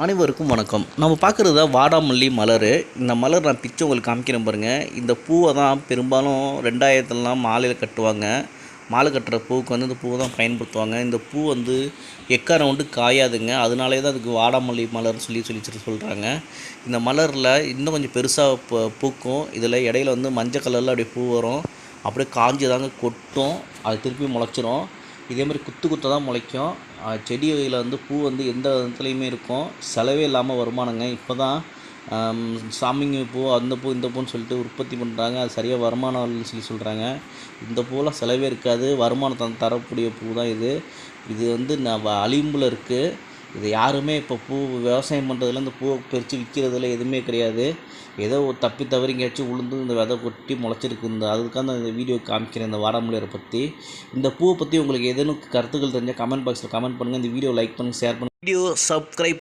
அனைவருக்கும் வணக்கம். நம்ம பார்க்குறது தான் வாடாமல்லி மலர். இந்த மலர் நான் பிச்சு உங்களுக்கு காமிக்கிறேன் பாருங்கள். இந்த பூவை தான் பெரும்பாலும் 2000லாம் மாலையில் கட்டுவாங்க. மாலை கட்டுற பூவுக்கு வந்து இந்த பூவை தான் பயன்படுத்துவாங்க. இந்த பூ வந்து எக்காரம் வந்து காயாதுங்க. அதனாலே தான் அதுக்கு வாடாமல்லி மலர்னு சொல்கிறாங்க. இந்த மலரில் இன்னும் கொஞ்சம் பெருசாக பூக்கும். இதில் இடையில வந்து மஞ்சள் கலரில் அப்படியே பூ வரும். அப்படியே காஞ்சி தாங்க கொட்டும். அது திருப்பி முளைச்சிரும். இதே மாதிரி குத்து தான் முளைக்கும். செடியில் வந்து பூ வந்து எந்த இடத்துலையுமே இருக்கும். செலவே இல்லாமல் வருமானங்க. இப்போ தான் சாமிங்க பூ அந்த பூ இந்த பூன்னு சொல்லிட்டு உற்பத்தி பண்ணுறாங்க. அது சரியாக வருமானம் இல்லைன்னு சொல்கிறாங்க. இந்த பூவெலாம் செலவே இருக்காது. வருமானத்தை தரக்கூடிய பூ தான் இது. இது வந்து அழிம்புல இருக்குது. இது யாருமே இப்போ பூ விவசாயம் பண்ணுறதுல இந்த பூவை பறித்து விற்கிறதுல எதுவுமே கிடையாது. ஏதோ ஒரு தப்பி தவறி எங்கேயாச்சும் உளுந்து இந்த விதை கொட்டி முளைச்சிருக்கு. அதுக்காக இந்த வீடியோ காமிக்கிறேன் இந்த வாடாமல்லியை பற்றி. இந்த பூவை பற்றி உங்களுக்கு ஏதேனும் கருத்துக்கள் தெரிஞ்சால் கமெண்ட் பாக்ஸில் கமெண்ட் பண்ணுங்கள். இந்த வீடியோ லைக் பண்ணுங்கள், ஷேர் பண்ணுங்கள். Video subscribe